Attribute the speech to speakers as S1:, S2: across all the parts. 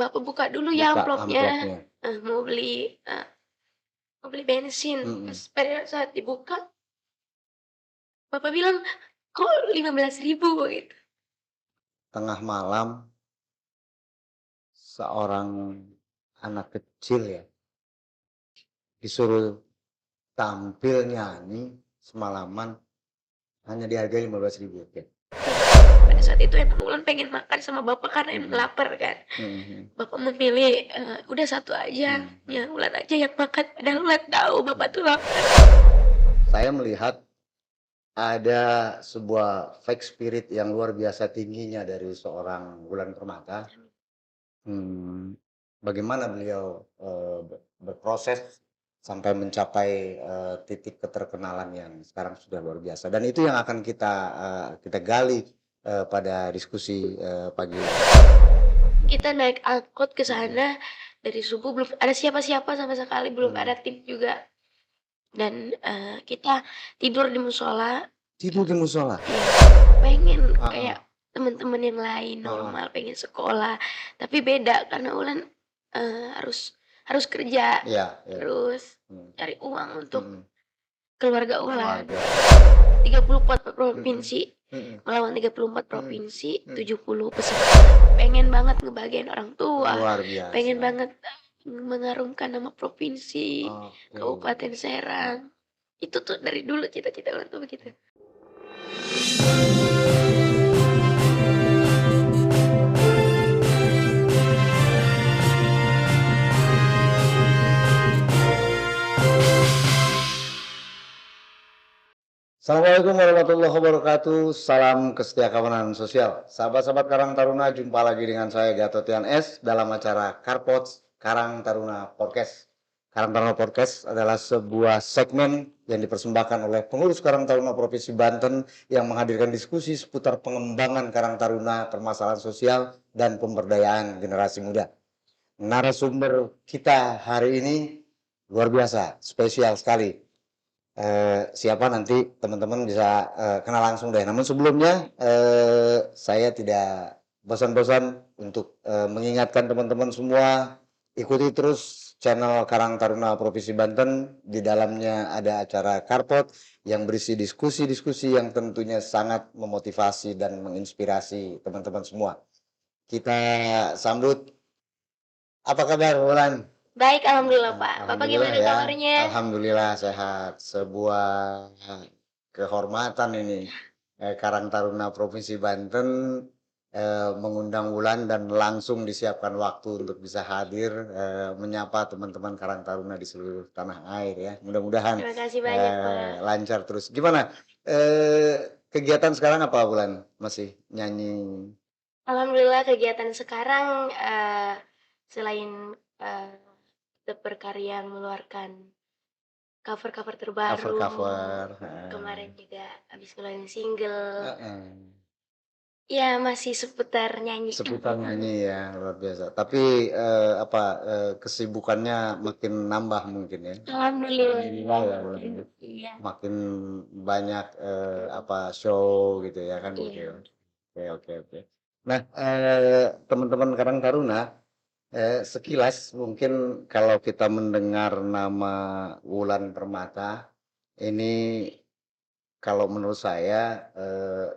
S1: Bapak buka dulu ya
S2: Buka
S1: amplopnya,
S2: amplopnya.
S1: mau beli bensin. Pas
S2: Mhm.
S1: pada saat dibuka, Bapak bilang, "Kok 15.000?" Gitu.
S2: Tengah malam seorang anak kecil ya, disuruh tampil nyanyi semalaman hanya dihargai 15.000 rupiah.
S1: Pada saat itu emang Wulan pengen makan sama Bapak karena emang
S2: Mhm,
S1: lapar kan.
S2: mhm mhm,
S1: Bapak memilih, "Udah satu aja,
S2: mhm,
S1: yang Wulan aja yang makan." Padahal Wulan tahu Bapak
S2: mhm.
S1: tuh lapar.
S2: Saya melihat ada sebuah fake spirit yang luar biasa tingginya dari seorang Wulan Permata. Bagaimana beliau, berproses sampai mencapai, titik keterkenalan yang sekarang sudah luar biasa dan itu yang akan kita gali, pada diskusi, pagi ini.
S1: Kita naik angkot ke
S2: Mhm,
S1: sana, dari subuh belum ada siapa-siapa sama sekali, belum ada
S2: mhm.
S1: tim juga. Dan, kita tidur di musola,
S2: Tidur di musola?
S1: iya, pengen
S2: Heeh,
S1: kayak teman-teman yang lain
S2: heeh.
S1: normal, pengen sekolah, tapi beda karena Wulan, harus harus kerja,
S2: Iya iya,
S1: terus
S2: mhm,
S1: cari uang untuk
S2: mhm.
S1: keluarga Wulan.
S2: Keluarga.
S1: 34
S2: Mhm,
S1: provinsi,
S2: mhm,
S1: melawan 34
S2: mhm,
S1: provinsi,
S2: mhm.
S1: 70 peserta. Pengen banget ngebahagiain orang tua,
S2: Luar
S1: pengen
S2: biasa.
S1: banget, mengharumkan nama provinsi,
S2: Oke.
S1: Kabupaten Serang. Itu tuh dari dulu cita-cita Wulan tuh begitu.
S2: Assalamualaikum warahmatullahi wabarakatuh. Salam kesetiakawanan sosial. Sahabat-sahabat Karang Taruna, jumpa lagi dengan saya Gatotian S dalam acara Karpods Karang Taruna Podcast. Karang Taruna Podcast adalah sebuah segmen yang dipersembahkan oleh pengurus Karang Taruna Provinsi Banten yang menghadirkan diskusi seputar pengembangan Karang Taruna, permasalahan sosial, dan pemberdayaan generasi muda. Narasumber kita hari ini luar biasa, spesial sekali. Siapa nanti teman-teman bisa, kenal langsung deh. Namun sebelumnya, saya tidak bosan-bosan untuk, mengingatkan teman-teman semua, ikuti terus channel Karang Taruna Provinsi Banten. Di dalamnya ada acara Karpot yang berisi diskusi-diskusi yang tentunya sangat memotivasi dan menginspirasi teman-teman semua. Kita sambut, apa kabar Wulan?
S1: Baik, alhamdulillah, Pak. Bapak
S2: Alhamdulillah
S1: gimana
S2: ya,
S1: kabarnya?
S2: alhamdulillah sehat. Sebuah kehormatan ini, Karang Taruna Provinsi Banten, mengundang Wulan dan langsung disiapkan waktu untuk bisa hadir, menyapa teman-teman Karang Taruna di seluruh tanah air ya. Mudah-mudahan,
S1: Terima kasih banyak, Pak.
S2: lancar terus. Gimana, kegiatan sekarang apa Wulan? Masih nyanyi?
S1: Alhamdulillah kegiatan sekarang, selain, eee, kita berkarya mengeluarkan cover-cover terbaru,
S2: Cover-cover?
S1: kemarin juga habis ngeluarin single.
S2: Heeh.
S1: Ya masih seputar nyanyi.
S2: Seputar nyanyi ya, luar biasa. Tapi, apa, kesibukannya makin nambah mungkin ya?
S1: Alhamdulillah.
S2: Alhamdulillah ya, Bang, ya.
S1: Iya
S2: Makin banyak, apa, show gitu ya kan gitu ya.
S1: iya.
S2: Oke oke oke. Nah, teman-teman Karang Taruna, sekilas mungkin kalau kita mendengar nama Wulan Permata, ini kalau menurut saya,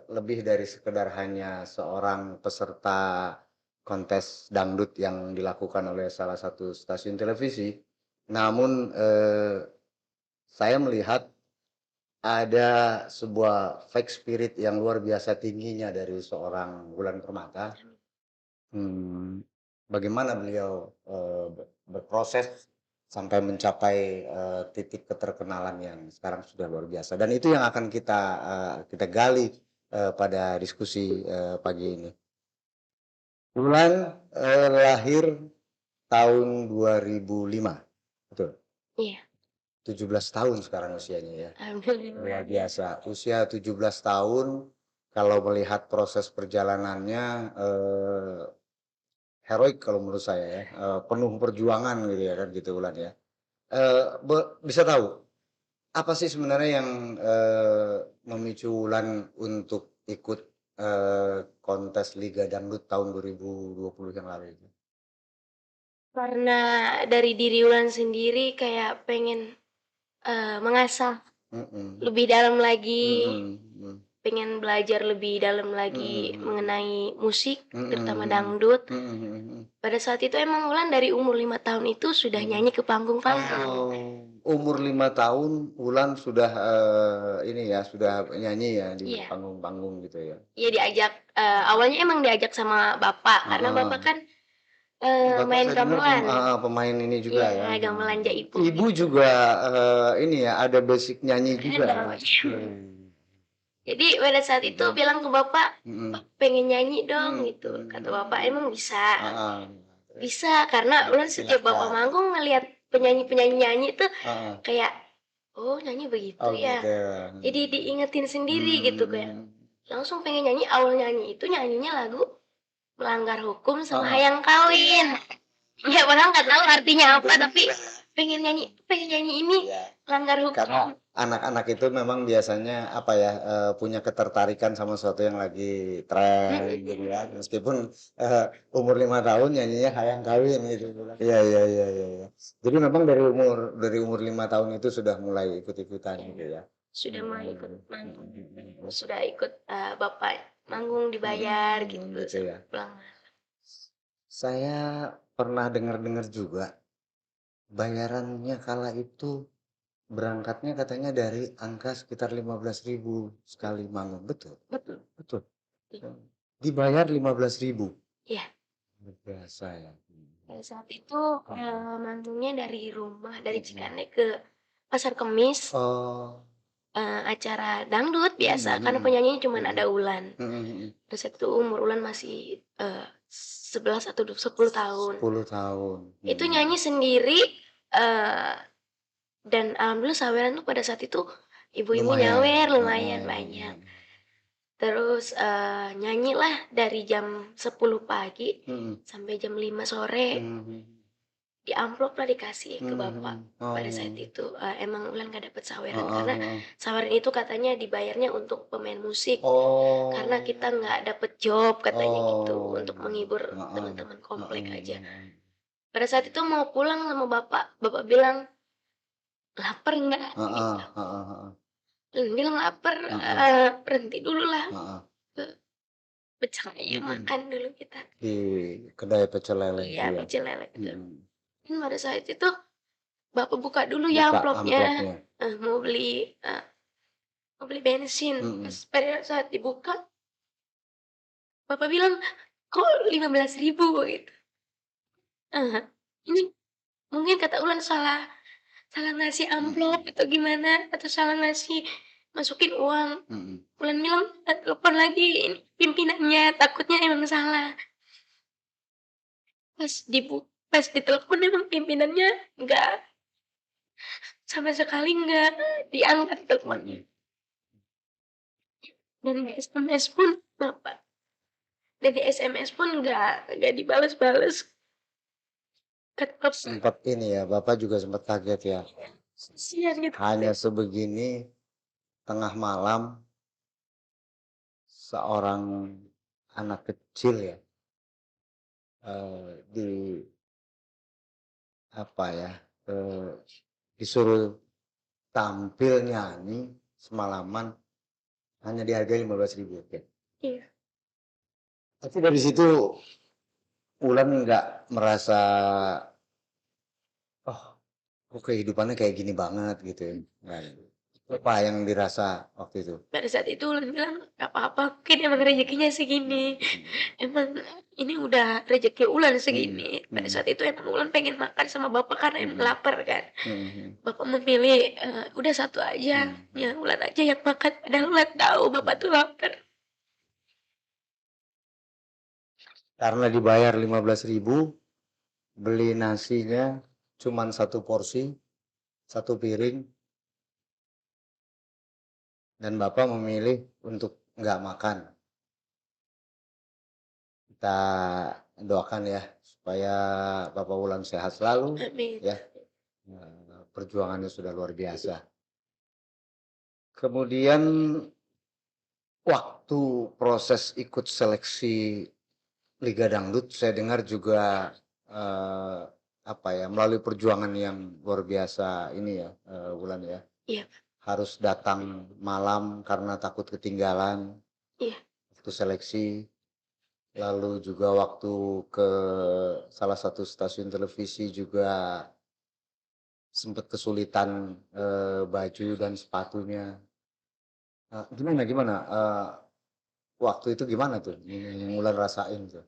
S2: lebih dari sekedar hanya seorang peserta kontes dangdut yang dilakukan oleh salah satu stasiun televisi. Namun, saya melihat ada sebuah fake spirit yang luar biasa tingginya dari seorang Wulan Permata. Bagaimana beliau, berproses sampai mencapai, titik keterkenalan yang sekarang sudah luar biasa dan itu yang akan kita gali, pada diskusi, pagi ini. Wulan, lahir tahun 2005, betul?
S1: Iya,
S2: 17 tahun sekarang usianya ya,
S1: alhamdulillah.
S2: luar biasa. Usia 17 tahun, kalau melihat proses perjalanannya, heroik kalau menurut saya ya, penuh perjuangan gitu ya kan gitu Wulan ya. Bisa tahu, apa sih sebenarnya yang, memicu Wulan untuk ikut, kontes Liga Dangdut tahun 2020 yang lalu itu?
S1: Karena dari diri Ulan sendiri kayak pengen, mengasah
S2: Mhm.
S1: lebih dalam lagi,
S2: Mhm, mhm.
S1: pengen belajar lebih dalam lagi
S2: Mhm, mhm.
S1: mengenai musik,
S2: Mhm,
S1: terutama
S2: mhm.
S1: dangdut.
S2: Mhm, mhm, mhm.
S1: Pada saat itu emang Ulan dari umur 5 tahun itu sudah
S2: Mhm.
S1: nyanyi ke panggung-panggung.
S2: Oh, umur 5 tahun Wulan sudah, ini ya, sudah nyanyi ya di
S1: Iya.
S2: panggung-panggung gitu ya?
S1: Iya diajak, awalnya emang diajak sama bapak, karena bapak
S2: Heeh.
S1: kan,
S2: Bapak
S1: main
S2: saya dengar
S1: gamelan.
S2: pemain ini juga
S1: Iya,
S2: ya?
S1: gamelan jaipong
S2: Ibu
S1: gitu.
S2: juga, ini ya, ada basic nyanyi juga ya?
S1: Ada. Jadi pada saat itu
S2: Mhm.
S1: bilang ke bapak,
S2: Mhm.
S1: "Pak, pengen nyanyi dong,"
S2: Mhm,
S1: gitu. Kata
S2: mhm.
S1: bapak, "Emang bisa?"
S2: Heeh.
S1: "Bisa, karena Ulan setiap bapak
S2: Silahkan.
S1: manggung ngelihat penyanyi-penyanyi nyanyi tuh
S2: Heeh.
S1: kayak, oh nyanyi begitu
S2: Oh
S1: ya."
S2: gitu ya?
S1: Jadi diingetin sendiri gitu kayak,
S2: Mmm.
S1: langsung pengen nyanyi, awal nyanyi itu nyanyinya lagu Melanggar Hukum sama
S2: Heeh.
S1: Hayang Kawin. Ya padahal nggak tahu artinya apa, tapi pengen nyanyi ini,
S2: Iya.
S1: Melanggar
S2: Karena
S1: Hukum.
S2: anak-anak itu memang biasanya apa ya, punya ketertarikan sama sesuatu yang lagi tren gitu
S1: Mhm.
S2: ya, meskipun, eee, umur 5 tahun nyanyinya "Hayang Kawin" gitu kan. Iya, iya, iya, iya, iya. Jadi memang dari umur 5 tahun itu sudah mulai ikut-ikutan gitu ya?
S1: Sudah mulai ikut
S2: Mhm,
S1: manggung,
S2: mhm, mhm,
S1: sudah ikut, bapak manggung dibayar gitu
S2: gitu
S1: sampai
S2: ya.
S1: pulang.
S2: Saya pernah dengar-dengar juga, bayarannya kala itu berangkatnya katanya dari angka sekitar 15.000 sekali manggung, betul?
S1: Betul.
S2: Betul?
S1: Betul.
S2: Dibayar 15.000?
S1: Iya,
S2: Luar biasa ya.
S1: pada saat itu, manggungnya dari rumah, dari
S2: Mhm.
S1: Cikande ke Pasar Kemis,
S2: Oh.
S1: acara dangdut
S2: Mhm,
S1: biasa, karena
S2: mhm.
S1: penyanyinya cuman
S2: Mhm.
S1: ada Ulan.
S2: Mhm, mhm.
S1: Pada saat itu umur Ulan masih, 11 atau 10 tahun.
S2: 10 tahun.
S1: Itu
S2: Mhm.
S1: nyanyi sendiri, eee, dan alhamdulillah saweran tuh pada saat itu ibu-ibu
S2: Lumayan.
S1: nyawer lumayan
S2: Heeh,
S1: banyak.
S2: heeh.
S1: Terus, nyanyilah dari jam 10 pagi
S2: Mhm.
S1: sampai jam 5 sore,
S2: Mhm.
S1: di amploplah dikasih ke bapak
S2: Mhm.
S1: pada saat
S2: Oh.
S1: itu. Emang Ulan nggak dapet saweran
S2: Heeh,
S1: karena
S2: heeh.
S1: saweran itu katanya dibayarnya untuk pemain musik, karena
S2: Oh.
S1: kita nggak dapet job katanya gitu,
S2: Oh.
S1: untuk menghibur
S2: Heeh.
S1: teman-teman
S2: Heeh,
S1: komplek aja.
S2: heeh.
S1: Pada saat itu mau pulang sama bapak, bapak bilang, "Laper nggak?"
S2: Heeh,
S1: Gitu.
S2: heeh, heeh.
S1: Ulan bilang, "Laper,
S2: Heeh,
S1: berhenti dulu lah,
S2: heeh.
S1: pecel ayam
S2: Mhm.
S1: makan dulu kita."
S2: Di kedai pecel lele
S1: Iya,
S2: itu ya?
S1: pecel lele itu.
S2: Mhm.
S1: Pada saat itu bapak buka dulu ya
S2: Buka
S1: amplopnya,
S2: amplopnya.
S1: eee, mau beli, eee, mau beli bensin. Pas
S2: Mhm.
S1: pada saat dibuka, bapak bilang, "Kok 15.000?" Gitu. "Ah, ini mungkin," kata Ulan, "salah salah ngasih amplop
S2: Mhm.
S1: atau gimana, atau salah ngasih masukin uang."
S2: Mhm.
S1: Ulan bilang, "Telepon lagi ini pimpinannya, takutnya emang salah." Pas ditelepon emang pimpinannya nggak, sama sekali nggak diangkat teleponnya.
S2: Mhm.
S1: Dan di SMS pun Bapak dan di SMS pun nggak dibales-bales. Kata bapak,
S2: Sempat ini ya, Bapak juga sempat kaget ya,
S1: kasihan gitu
S2: hanya
S1: katanya.
S2: sebegini tengah malam seorang anak kecil ya, di apa ya, eee, disuruh tampil nyanyi semalaman hanya dihargai 15.000 oke.
S1: Iya,
S2: Tapi dari situ Wulan nggak merasa, "Oh, kok kehidupannya kayak gini banget," gitu ya? Nggak ada. Apa yang dirasa waktu itu?
S1: pada saat itu Ulan bilang, "Nggak apa-apa, mungkin emang rezekinya segini.
S2: Mhm,
S1: Emang ini udah rezeki Ulan
S2: mhm,
S1: segini." Pada
S2: mhm,
S1: saat itu emang Ulan pengen makan sama bapak karena emang
S2: mhm,
S1: lapar kan.
S2: mhm, mhm,
S1: Bapak memilih, "Udah satu aja,
S2: mhm,
S1: ya Ulan aja yang makan." Padahal Ulan tahu bapak
S2: mhm.
S1: tuh lapar.
S2: Karena dibayar 15.000, beli nasinya cuman satu porsi, satu piring, dan Bapak memilih untuk nggak makan. Kita doakan ya, supaya Bapak Wulan sehat selalu,
S1: Amin.
S2: ya, perjuangannya sudah luar biasa. Kemudian waktu proses ikut seleksi Liga Dangdut, saya dengar juga, apa ya, melalui perjuangan yang luar biasa ini ya, Wulan ya.
S1: Iya,
S2: Harus datang malam karena takut ketinggalan
S1: iya,
S2: waktu seleksi, lalu juga waktu ke salah satu stasiun televisi juga sempat kesulitan, baju dan sepatunya. Gimana gimana, waktu itu gimana tuh yang Wulan rasain tuh?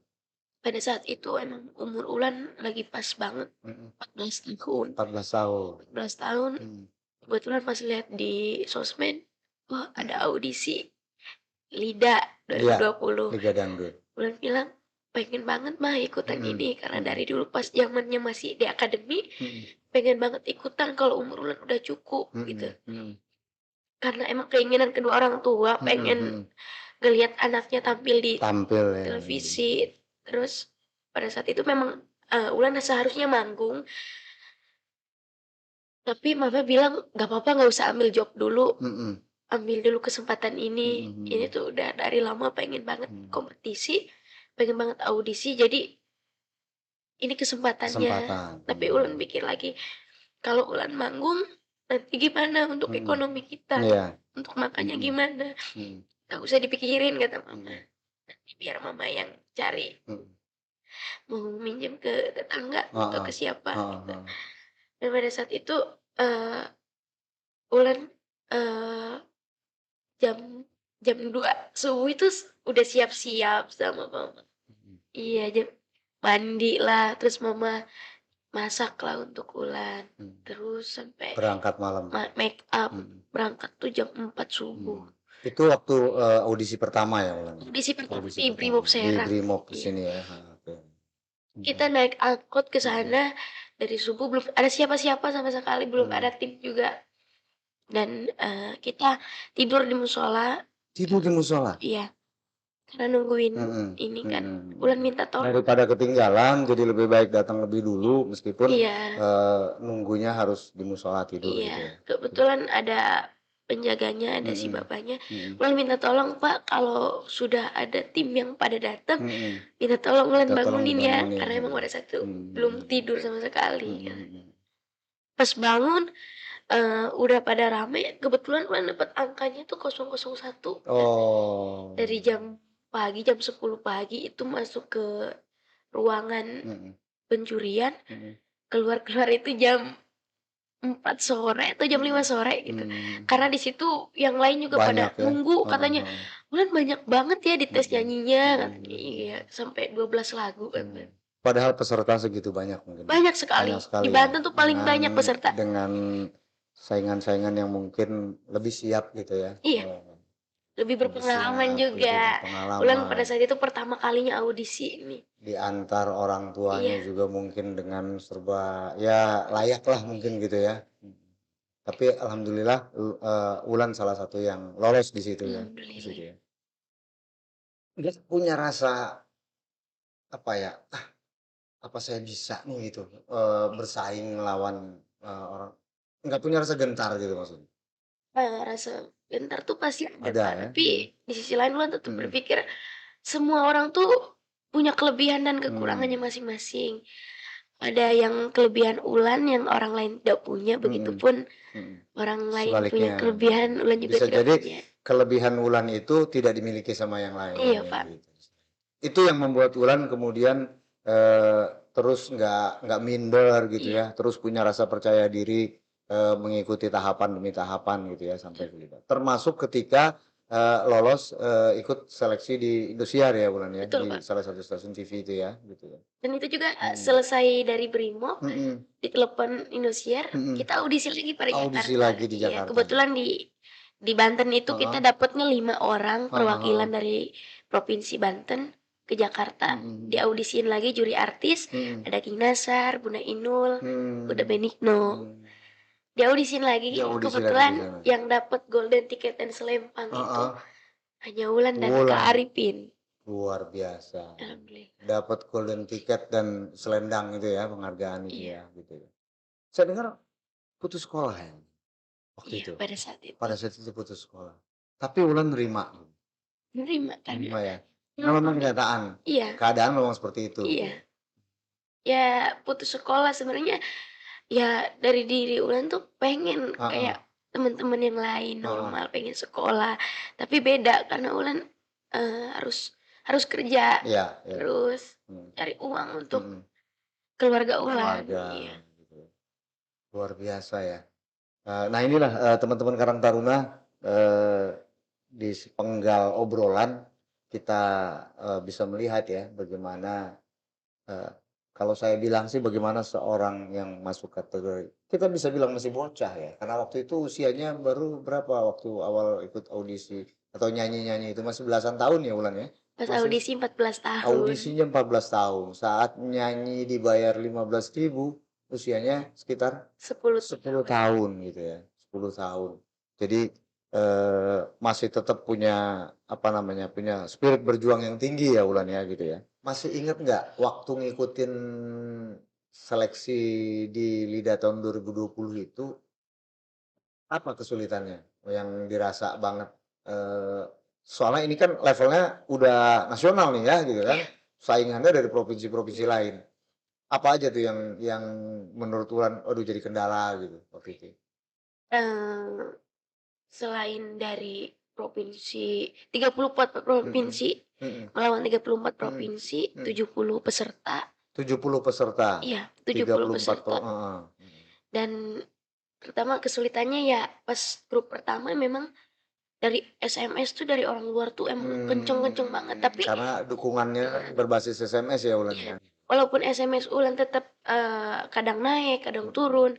S1: pada saat itu emang umur Ulan lagi pas banget,
S2: Mhm,
S1: 14 tahun.
S2: 14 tahun.
S1: 14 tahun,
S2: Mhm,
S1: kebetulan pas lihat di sosmed, wah ada audisi LIDA
S2: iya,
S1: 2020.
S2: Liga Dangdut.
S1: Ulan bilang, "Pengen banget Mah ikutan
S2: Mhm,
S1: ini," karena
S2: mhm,
S1: dari dulu pas zamannya masih di akademi,
S2: mhm,
S1: pengen banget ikutan kalau umur Ulan udah cukup gitu.
S2: mhm, mhm,
S1: Karena emang keinginan kedua orang tua
S2: mhm,
S1: pengen
S2: mhm.
S1: ngelihat anaknya tampil di
S2: Tampil ya,
S1: televisi. Terus pada saat itu memang, Ulan seharusnya manggung, tapi mama bilang, "Nggak apa-apa, nggak usah ambil job dulu,
S2: mhm,
S1: ambil dulu kesempatan ini."
S2: mhm,
S1: Ini
S2: mhm,
S1: tuh udah dari lama pengen banget
S2: mhm.
S1: kompetisi, pengen banget audisi, jadi ini kesempatannya.
S2: Kesempatan,
S1: Tapi Ulan pikir lagi, kalau Ulan manggung, nanti gimana untuk
S2: mhm,
S1: ekonomi kita,
S2: iya,
S1: untuk makannya
S2: mhm,
S1: gimana,
S2: mhm,
S1: "Nggak usah dipikirin," kata mama,
S2: mhm,
S1: "nanti biar mama yang cari,
S2: mhm.
S1: mau minjem ke tetangga atau
S2: Heeh,
S1: ke siapa,"
S2: heeh,
S1: gitu.
S2: heeh,
S1: Dan pada saat itu, eee, Ulan, eee, jam jam 2 subuh itu udah siap-siap sama mama.
S2: mhm,
S1: Iya, mandi lah, terus mama masaklah untuk Ulan,
S2: mhm.
S1: terus sampai
S2: Berangkat malam,
S1: make up,
S2: mhm,
S1: berangkat tuh jam 4 subuh.
S2: mhm. Itu waktu, audisi pertama ya Wulan ya?
S1: Audisi pertama
S2: Audisi
S1: di
S2: pertama,
S1: Brimob
S2: di
S1: Serang.
S2: Brimob
S1: Iya.
S2: sini ya? Heeh, oke. Mhm,
S1: Kita naik angkot ke
S2: mhm,
S1: sana, dari subuh belum ada siapa-siapa sama sekali, belum ada
S2: mhm.
S1: tim juga. Dan, kita tidur di musola.
S2: Tidur di musola?
S1: Iya, karena nungguin
S2: Mhm,
S1: ini kan.
S2: mhm,
S1: Ulan
S2: mhm.
S1: minta tolong.
S2: Daripada ketinggalan, jadi lebih baik datang lebih dulu meskipun,
S1: Iya,
S2: nunggunya harus di musola tidur
S1: iya.
S2: gitu ya? Terus?
S1: Kebetulan ada penjaganya, ada si
S2: Mhm,
S1: bapaknya.
S2: mhm,
S1: Ulan minta tolong, "Pak, kalau sudah ada tim yang pada datang,
S2: mhm.
S1: minta tolong Ulan
S2: Minta tolong
S1: bangunin ya."
S2: dibangunin,
S1: Karena emang
S2: heeh.
S1: pada saat itu belum
S2: Mmm,
S1: tidur sama sekali,
S2: mhm,
S1: kan.
S2: mhm.
S1: Pas bangun, udah pada rame, kebetulan Ulan dapet angkanya tuh 001. Dan
S2: Oh,
S1: dari jam 10 pagi itu masuk ke ruangan
S2: mhm,
S1: penjurian,
S2: mhm,
S1: keluar-keluar itu jam 4 sore atau jam 5
S2: mhm,
S1: sore gitu. Karena
S2: mmm,
S1: di situ yang lain juga pada
S2: banyak ya?
S1: nunggu,
S2: Heeh,
S1: katanya,
S2: heeh,
S1: "Ulan banyak banget ya di tes
S2: mhm,
S1: nyanyinya,"
S2: mhm,
S1: katanya.
S2: mhm,
S1: Iya,
S2: mhm,
S1: sampai 12 lagu
S2: mhm.
S1: katanya.
S2: Padahal peserta segitu banyak mungkin ya?
S1: Banyak sekali,
S2: Banyak
S1: di
S2: sekali ya?
S1: Banten tuh paling
S2: Dengan
S1: banyak peserta.
S2: dengan saingan-saingan yang mungkin lebih siap gitu ya?
S1: Iya,
S2: Heeh,
S1: lebih
S2: lebih
S1: berpengalaman
S2: siap, lebih
S1: juga. Ulan pada
S2: berpengalaman.
S1: saat itu pertama kalinya audisi ini.
S2: Diantar orang tuanya
S1: Iya,
S2: juga mungkin dengan serba ya layaklah mungkin gitu ya. Mhm. Tapi alhamdulillah Wulan salah satu yang lolos di situ ya, di situ
S1: alhamdulillah.
S2: ya. Nggak punya rasa apa ya, "Ah, apa saya bisa nih," gitu, bersaing melawan, orang nggak punya rasa gentar gitu maksudnya?
S1: Rasa gentar tuh pasti ada,
S2: Ada
S1: Kak,
S2: ya?
S1: tapi
S2: Mhm,
S1: di sisi lain Ulan tetap
S2: mhm,
S1: berpikir semua orang tuh punya kelebihan dan kekurangannya
S2: mmm,
S1: masing-masing. Ada yang kelebihan Ulan yang orang lain tidak punya,
S2: mhm,
S1: begitupun
S2: mhm.
S1: orang lain punya
S2: Sebaliknya,
S1: kelebihan, Ulan juga
S2: bisa
S1: tidak
S2: jadi
S1: punya.
S2: kelebihan Wulan itu tidak dimiliki sama yang
S1: Iya,
S2: lain
S1: Pak.
S2: gitu. Itu yang membuat Wulan kemudian, terus nggak minder gitu
S1: Iya,
S2: ya, terus punya rasa percaya diri, mengikuti tahapan demi tahapan gitu ya sampai
S1: betul,
S2: ke liga. Termasuk ketika, lolos, ikut seleksi di Indosiar ya Wulan ya,
S1: betul,
S2: di
S1: Pak.
S2: salah satu stasiun TV itu ya, gitu ya?
S1: Dan itu juga,
S2: Mhm,
S1: selesai dari Brimob,
S2: mhm,
S1: ditelepon Indosiar,
S2: mhm.
S1: kita audisi lagi pada
S2: Audisi
S1: Jakarta.
S2: lagi di
S1: Iya,
S2: Jakarta nih?
S1: kebetulan di Banten itu kita
S2: Heeh,
S1: dapatnya 5 orang
S2: heeh, heeh.
S1: perwakilan dari Provinsi Banten ke Jakarta.
S2: Mhm, mhm.
S1: Diaudisiin lagi juri artis,
S2: Mhm.
S1: ada King Nasar, Bunda Inul, Huda
S2: Mmm,
S1: Benigno.
S2: mmm.
S1: Diaudisiin lagi,
S2: Diaudisi lagi
S1: kebetulan
S2: di sana?
S1: yang dapat golden ticket dan selempang itu
S2: Heeh.
S1: hanya Wulan dan Kak
S2: Wulan,
S1: Arifin.
S2: luar biasa.
S1: Alhamdulillah.
S2: Dapat golden ticket dan selendang itu ya, penghargaan itu
S1: Iya,
S2: ya, gitu ya. Saya dengar putus sekolah ya, waktu
S1: iya
S2: itu?
S1: pada saat itu.
S2: Pada saat itu putus sekolah. Tapi Wulan nerima?
S1: Menerima karena
S2: Nerima ya?
S1: memang
S2: Memang kenyataan,
S1: iya,
S2: keadaan memang seperti itu gitu
S1: iya.
S2: ya?
S1: ya putus sekolah sebenarnya ya dari diri Ulan tuh pengen
S2: Heeh,
S1: kayak teman-teman yang lain
S2: heeh,
S1: normal, pengen sekolah, tapi beda karena Ulan, harus harus kerja,
S2: iya iya,
S1: terus
S2: mhm,
S1: cari uang untuk
S2: mhm,
S1: keluarga Ulan,
S2: keluarga
S1: iya.
S2: gitu, luar biasa ya. Nah inilah, teman-teman Karang Taruna, di sepenggal obrolan kita, bisa melihat ya bagaimana, eee, kalau saya bilang sih bagaimana seorang yang masuk kategori kita bisa bilang masih bocah ya, karena waktu itu usianya baru berapa waktu awal ikut audisi atau nyanyi-nyanyi itu masih belasan tahun ya Wulan ya?
S1: Pas
S2: Masih
S1: audisi 14 tahun.
S2: audisinya 14 tahun, saat nyanyi dibayar 15.000 usianya sekitar
S1: 10
S2: 10
S1: tahun.
S2: tahun gitu ya, 10 tahun. Jadi, masih tetap punya, apa namanya, punya spirit berjuang yang tinggi ya Wulan ya, gitu ya. Masih inget nggak waktu ngikutin seleksi di LIDA tahun 2020 itu, apa kesulitannya yang dirasa banget? Soalnya ini kan levelnya udah nasional nih ya, gitu kan,
S1: Iya,
S2: saingannya dari provinsi-provinsi lain. Apa aja tuh yang menurut Wulan, aduh jadi kendala gitu waktu itu?
S1: eee, selain dari provinsi 34
S2: Mhm,
S1: provinsi,
S2: mhm,
S1: melawan 34
S2: mhm,
S1: provinsi,
S2: mhm.
S1: 70 peserta,
S2: 70 peserta,
S1: iya, 70
S2: 34
S1: peserta
S2: heeh, mhm.
S1: dan pertama kesulitannya ya pas grup pertama memang dari SMS tuh dari orang luar tuh emang kenceng-kenceng banget, tapi
S2: Karena dukungannya berbasis SMS ya Wulan
S1: iya,
S2: ya?
S1: walaupun SMS Ulan tetap, kadang naik, kadang
S2: Mhm.
S1: turun,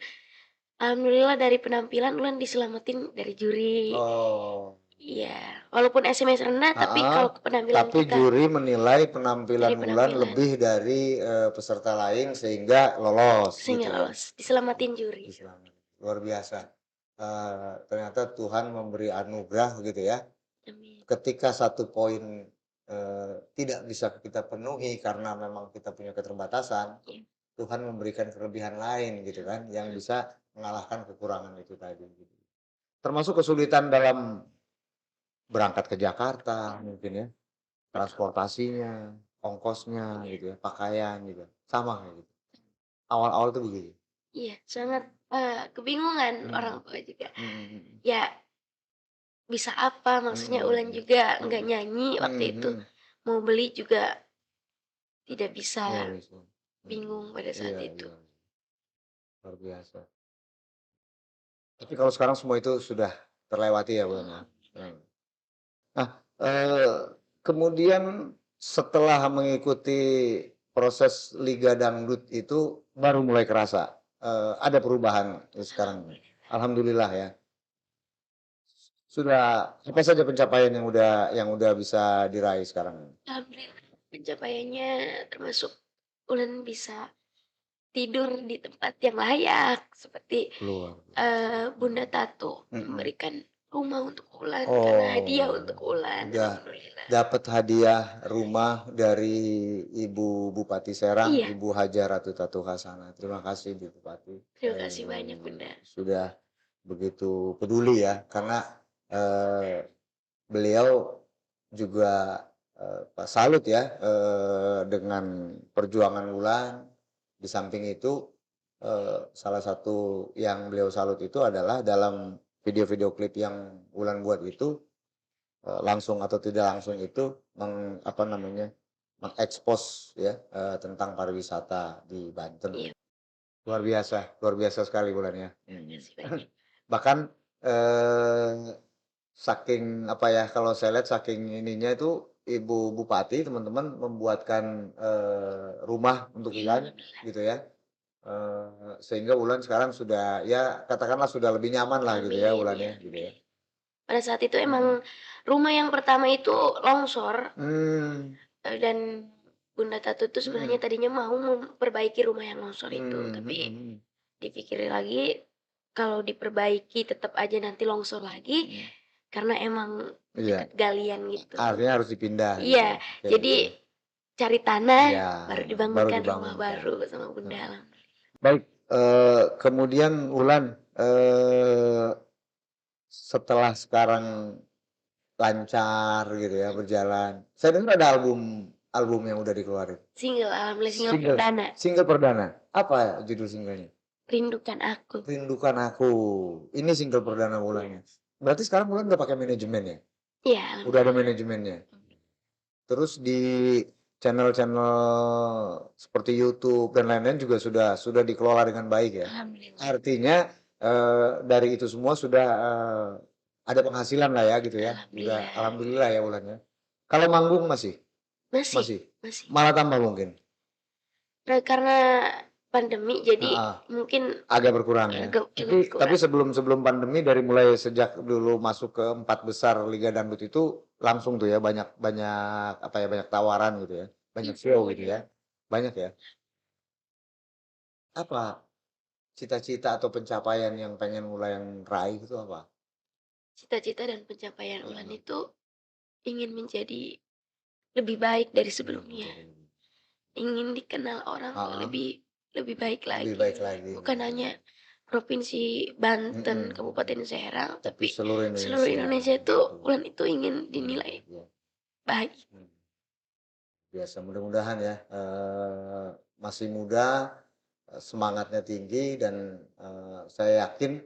S1: alhamdulillah dari penampilan Ulan diselamatin dari juri.
S2: Oh,
S1: Iya, walaupun SMS rendah tapi
S2: heeh,
S1: kalau penampilan
S2: tapi
S1: kita
S2: juri menilai
S1: dari
S2: penampilan Wulan
S1: penampilan
S2: lebih dari, peserta lain sehingga lolos gitu
S1: sehingga
S2: ya?
S1: lolos, diselamatin juri.
S2: Islam, luar biasa. Ternyata Tuhan memberi anugerah gitu ya.
S1: Amin.
S2: Ketika satu poin, tidak bisa kita penuhi karena memang kita punya keterbatasan,
S1: Iya,
S2: Tuhan memberikan kelebihan lain gitu kan, yang bisa mengalahkan kekurangan itu tadi, gitu. Termasuk kesulitan dalam berangkat ke Jakarta mungkin ya,
S1: betul.
S2: transportasinya, ongkosnya
S1: Iya
S2: gitu ya, pakaian gitu, sama kayak gitu. Awal-awal tuh begitu?
S1: iya, sangat, kebingungan orang
S2: Mhm,
S1: tua juga.
S2: mhm mhm.
S1: Ya, bisa apa, maksudnya Ulan
S2: Mhm
S1: juga nggak
S2: mhm.
S1: nyanyi waktu
S2: Mhm
S1: itu,
S2: mhm.
S1: mau beli juga tidak bisa,
S2: Iya bisa. Mhm.
S1: bingung pada saat
S2: Iya
S1: itu.
S2: iya, luar biasa. Tapi kalau sekarang semua itu sudah terlewati ya, Bang, ya?
S1: Alhamdulillah.
S2: Mmm. Nah, kemudian setelah mengikuti proses Liga Dangdut itu baru mulai kerasa, ada perubahan sekarang?
S1: Alhamdulillah.
S2: Alhamdulillah ya. Sudah apa saja pencapaian yang udah bisa diraih sekarang?
S1: Alhamdulillah pencapaiannya termasuk Ulan bisa tidur di tempat yang layak, seperti,
S2: Luar
S1: Bunda Tato
S2: mhm.
S1: memberikan rumah untuk Ulan karena hadiah untuk
S2: Oh,
S1: Ulan,
S2: udah
S1: alhamdulillah.
S2: dapat hadiah rumah dari Ibu Bupati Serang,
S1: Iya,
S2: Ibu Haja Ratu Tatu Hasana. Terima kasih Bu Bupati,
S1: terima kasih banyak Bunda.
S2: sudah begitu peduli ya, karena, eee, beliau juga, salut ya, dengan perjuangan Wulan. Di samping itu, salah satu yang beliau salut itu adalah dalam video-video klip yang Wulan buat itu, langsung atau tidak langsung itu apa namanya, mengekspos ya, tentang pariwisata di Banten.
S1: Iya,
S2: Luar biasa sekali Wulan ya,
S1: terima
S2: mhm.
S1: kasih banyak.
S2: Bahkan, saking apa ya, kalau saya lihat saking ininya itu Ibu Bupati teman-teman membuatkan, rumah untuk
S1: Iya,
S2: Wulan
S1: alhamdulillah
S2: gitu ya, sehingga Wulan sekarang sudah ya katakanlah sudah lebih nyaman lah gitu ya
S1: amin,
S2: Wulan
S1: ya
S2: ya, gitu ya.
S1: alhamdulillah. Pada saat itu
S2: Mhm.
S1: emang rumah yang pertama itu longsor,
S2: Mmm,
S1: dan Bunda Tato tuh sebenarnya
S2: mhm.
S1: tadinya mau memperbaiki rumah yang longsor itu,
S2: Mmm,
S1: tapi
S2: mhm mhm.
S1: dipikir lagi, kalau diperbaiki tetap aja nanti longsor lagi,
S2: Mhm.
S1: karena emang
S2: Iya,
S1: deket galian gitu.
S2: artinya harus dipindah gitu
S1: Iya,
S2: ya, kayak
S1: jadi
S2: gitu ya.
S1: cari tanah,
S2: Iya,
S1: baru
S2: baru
S1: dibangunkan rumah
S2: dibangunkan,
S1: baru sama Bunda,
S2: heeh.
S1: alhamdulillah.
S2: Baik, kemudian Wulan, setelah sekarang lancar gitu ya, berjalan, saya dengar ada album album yang udah dikeluarin?
S1: Single, alhamdulillah single
S2: Single
S1: perdana.
S2: single perdana. Apa judul singlenya?
S1: Rindukan Aku.
S2: Rindukan Aku. Ini single perdana Wulan ya? Berarti sekarang Wulan udah pakai manajemen ya?
S1: Iya,
S2: Udah ada
S1: alhamdulillah.
S2: manajemennya? Terus di channel-channel seperti YouTube dan lain-lain juga sudah dikelola dengan baik ya?
S1: Alhamdulillah.
S2: Artinya, dari itu semua sudah, ada penghasilan lah ya gitu ya? Udah
S1: Alhamdulillah.
S2: alhamdulillah ya Wulan ya? Kalau manggung masih?
S1: Masih,
S2: Masih?
S1: masih.
S2: Malah tambah mungkin?
S1: Karena pandemi jadi
S2: Heeh.
S1: mungkin
S2: Agak berkurang ya?
S1: agak
S2: Tapi
S1: kurang.
S2: sebelum pandemi dari mulai sejak dulu masuk ke 4 besar Liga Dangdut itu langsung tuh ya banyak banyak apa ya, banyak tawaran gitu ya, banyak show gitu ya? Banyak ya? Apa cita-cita atau pencapaian yang pengen mulai yang raih itu apa?
S1: Cita-cita dan pencapaian Ulan
S2: Heeh.
S1: itu ingin menjadi lebih baik dari sebelumnya. Ingin dikenal orang
S2: Heeh.
S1: lebih lebih baik
S2: Lebih
S1: lagi.
S2: baik lagi.
S1: Bukan hanya Provinsi Banten,
S2: Mhm.
S1: Kabupaten Serang,
S2: Tapi
S1: tapi
S2: seluruh
S1: seluruh Indonesia itu
S2: Betul.
S1: Ulan itu ingin
S2: Iya,
S1: dinilai
S2: iya.
S1: baik.
S2: Biasa mudah-mudahan ya, masih muda, semangatnya tinggi dan, saya yakin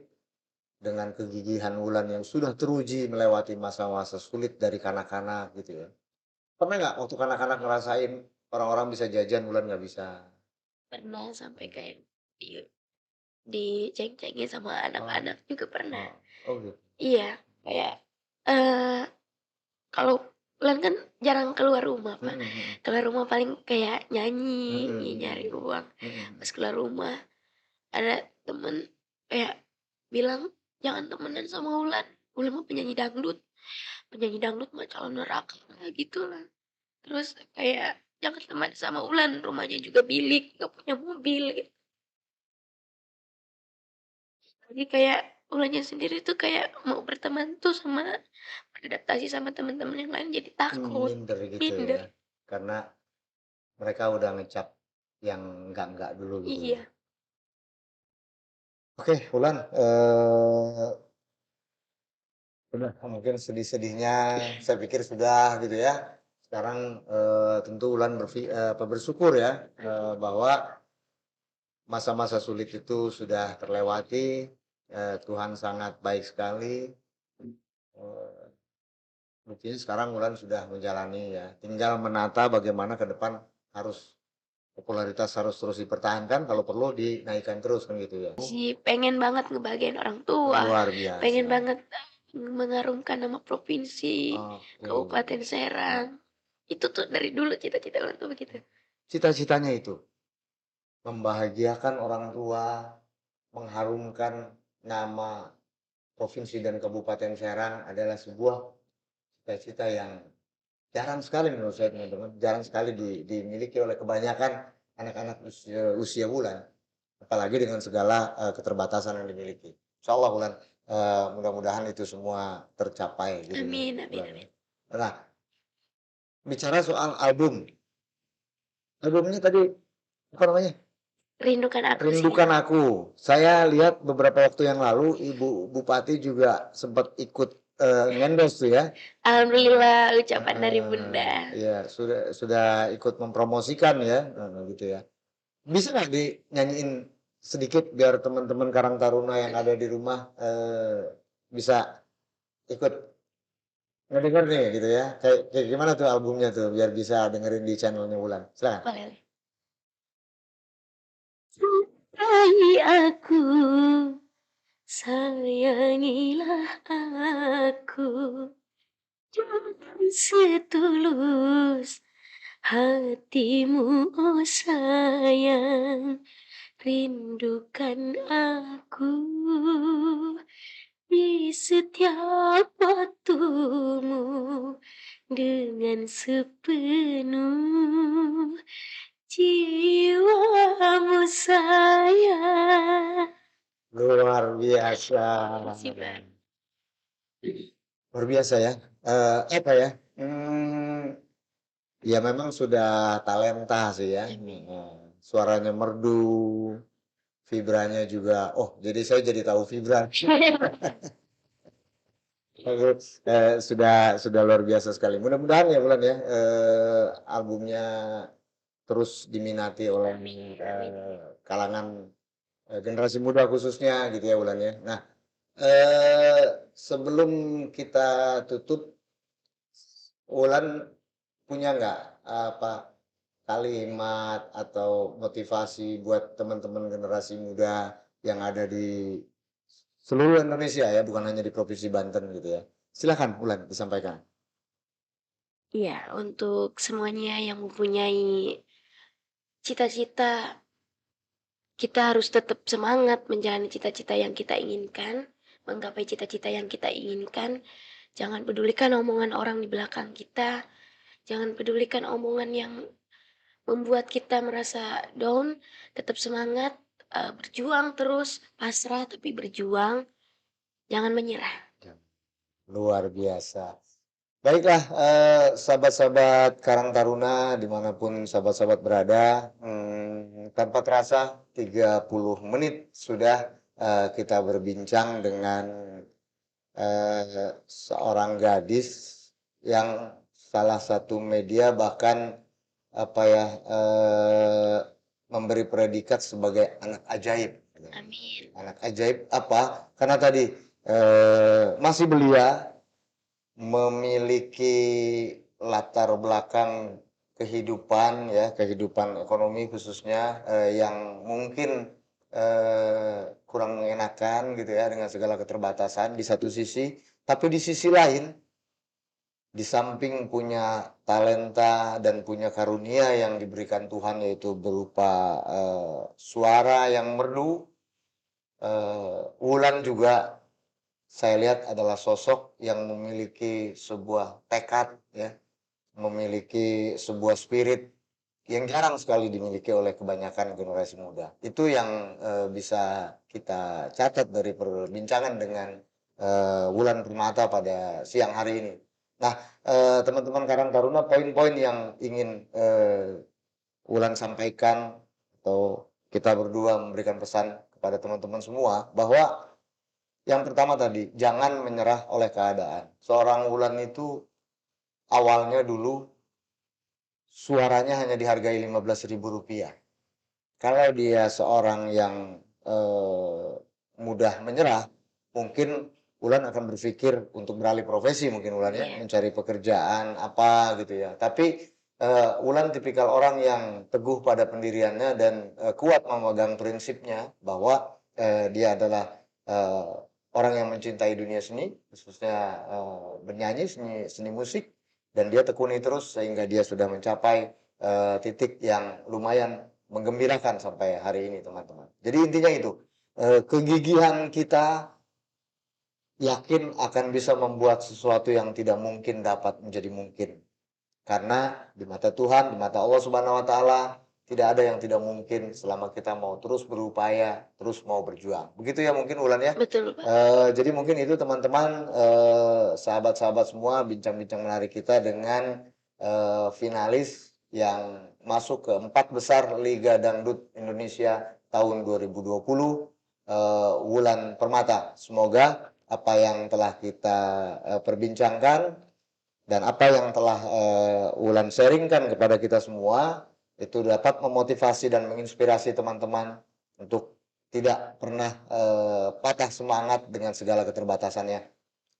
S2: dengan kegigihan Wulan yang sudah teruji melewati masa-masa sulit dari kanak-kanak gitu ya. Pernah nggak waktu kanak-kanak ngerasain orang-orang bisa jajan, Wulan nggak bisa?
S1: Pernah sampai kayak di diceng-cengin sama
S2: Oh,
S1: anak-anak juga pernah.
S2: oh, oh gitu.
S1: Iya, kayak, eee, kalau Ulan kan jarang keluar rumah, Pak.
S2: Mhm, mhm.
S1: Keluar rumah paling kayak
S2: Mhm,
S1: nyanyi, nyari
S2: mhm.
S1: uang.
S2: Mhm.
S1: Pas keluar rumah ada temen kayak bilang, "Jangan temenan sama Ulan, Ulan mah penyanyi dangdut mah calon neraka," gitulah. Terus kayak, "Jangan teman sama Ulan, rumahnya juga bilik, nggak punya mobil," gitu. Jadi kayak Ulannya sendiri tuh kayak mau berteman tuh sama beradaptasi sama teman-teman yang lain jadi takut,
S2: Minder gitu
S1: minder.
S2: ya, karena mereka udah ngecap yang enggak dulu gitu ya.
S1: Iya,
S2: Oke, Wulan, udah mungkin sedih-sedihnya saya pikir sudah gitu ya. Sekarang, tentu Wulan bersyukur ya, bahwa masa-masa sulit itu sudah terlewati, Tuhan sangat baik sekali, eee, buktinya sekarang Wulan sudah menjalani ya, tinggal menata bagaimana ke depan harus popularitas harus terus dipertahankan, kalau perlu dinaikkan terus kan gitu ya.
S1: sih pengen banget ngebahagiain orang tua,
S2: Luar
S1: pengen
S2: biasa.
S1: banget mengharumkan nama provinsi,
S2: Oke.
S1: Kabupaten Serang. Itu tuh dari dulu cita-cita Ulan tuh begitu.
S2: Cita-citanya itu membahagiakan orang tua, mengharumkan nama provinsi dan Kabupaten Serang adalah sebuah cita-cita yang jarang sekali menurut saya teman-teman, jarang sekali dimiliki oleh kebanyakan anak-anak usia Wulan, apalagi dengan segala, keterbatasan yang dimiliki. Insyaallah Wulan, mudah-mudahan itu semua tercapai gitu ya,
S1: Amin amin
S2: Wulan ya.
S1: amin.
S2: Nah, bicara soal album, albumnya tadi apa namanya?
S1: Rindukan Aku sih.
S2: Rindukan Aku. Saya lihat beberapa waktu yang lalu Ibu Bupati juga sempat ikut, nge-endorse tuh ya.
S1: Alhamdulillah ucapan dari
S2: Heeh,
S1: Bunda.
S2: iya sudah ikut mempromosikan ya, heeh, gitu ya. Bisa nggak dinyanyiin sedikit biar teman-teman Karang Taruna yang ada di rumah, bisa ikut ngedenger nih gitu ya, kayak kayak gimana tuh albumnya tuh biar bisa dengerin di channel-nya Wulan, silakan.
S1: Boleh. Cintai aku, sayangilah aku, jangan setulus hatimu, oh sayang, rindukan aku di setiap waktumu dengan sepenuh jiwamu sayang.
S2: Luar biasa.
S1: Makasih, Mbak.
S2: Luar biasa ya, apa ya, ya memang sudah talenta sih ya,
S1: Amin.
S2: suaranya merdu, vibranya juga oh jadi saya jadi tahu vibra. Oke, sudah luar biasa sekali. Mudah-mudahan ya Wulan ya, albumnya terus diminati oleh,
S1: Amin amin.
S2: kalangan, generasi muda khususnya gitu ya Wulan ya. Nah, sebelum kita tutup, Wulan punya nggak, apa, kalimat atau motivasi buat teman-teman generasi muda yang ada di seluruh Indonesia ya, bukan hanya di Provinsi Banten gitu ya. Silakan Wulan disampaikan.
S1: Iya, untuk semuanya yang mempunyai cita-cita, kita harus tetap semangat menjalani cita-cita yang kita inginkan, menggapai cita-cita yang kita inginkan. Jangan pedulikan omongan orang di belakang kita, jangan pedulikan omongan yang membuat kita merasa down, tetap semangat, berjuang terus, pasrah tapi berjuang, jangan menyerah.
S2: Luar biasa. Baiklah, sahabat-sahabat Karang Taruna dimanapun sahabat-sahabat berada, tanpa terasa 30 menit sudah kita berbincang dengan seorang gadis yang salah satu media bahkan apa ya, memberi predikat sebagai anak ajaib.
S1: Amin.
S2: Anak ajaib apa? Karena tadi masih belia, memiliki latar belakang kehidupan ya, kehidupan ekonomi khususnya, yang mungkin, kurang mengenakan gitu ya dengan segala keterbatasan di satu sisi, tapi di sisi lain, di samping punya talenta dan punya karunia yang diberikan Tuhan yaitu berupa, suara yang merdu, Wulan juga saya lihat adalah sosok yang memiliki sebuah tekad ya, memiliki sebuah spirit yang jarang sekali dimiliki oleh kebanyakan generasi muda. Itu yang, bisa kita catat dari perbincangan dengan, Wulan Permata pada siang hari ini. Nah, teman-teman Karang Taruna, poin-poin yang ingin, Wulan sampaikan atau kita berdua memberikan pesan kepada teman-teman semua bahwa yang pertama tadi, jangan menyerah oleh keadaan. Seorang Wulan itu awalnya dulu suaranya hanya dihargai Rp15.000. Kalau dia seorang yang, mudah menyerah, mungkin Wulan akan berpikir untuk beralih profesi mungkin Wulan ya,
S1: Iya,
S2: mencari pekerjaan apa gitu ya. Tapi, Wulan tipikal orang yang teguh pada pendiriannya dan, kuat memegang prinsipnya bahwa, dia adalah, orang yang mencintai dunia seni, khususnya, bernyanyi, seni seni musik, dan dia tekuni terus sehingga dia sudah mencapai, titik yang lumayan menggembirakan sampai hari ini teman-teman. Jadi intinya itu, kegigihan kita yakin akan bisa membuat sesuatu yang tidak mungkin dapat menjadi mungkin. Karena di mata Tuhan, di mata Allah Subhanahu wa taala, tidak ada yang tidak mungkin selama kita mau terus berupaya, terus mau berjuang. Begitu ya mungkin Wulan ya?
S1: betul, Pak.
S2: Jadi mungkin itu teman-teman, sahabat-sahabat semua bincang-bincang menarik kita dengan, finalis yang masuk ke 4 besar Liga Dangdut Indonesia tahun 2020, Wulan Permata. Semoga apa yang telah kita, perbincangkan dan apa yang telah, Wulan sharingkan kepada kita semua, itu dapat memotivasi dan menginspirasi teman-teman untuk tidak pernah, patah semangat dengan segala keterbatasannya.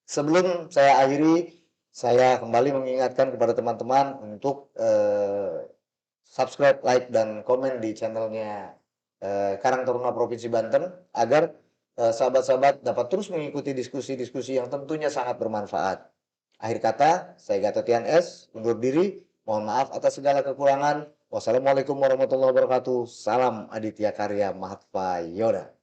S2: Sebelum saya akhiri, saya kembali mengingatkan kepada teman-teman untuk, subscribe, like, dan komen di channelnya Karang Taruna Provinsi Banten agar, sahabat-sahabat dapat terus mengikuti diskusi-diskusi yang tentunya sangat bermanfaat. Akhir kata, saya Gatotian S. undur diri. Mohon maaf atas segala kekurangan. Wassalamualaikum warahmatullahi wabarakatuh. Salam Aditya Karya Mahatma Yoda.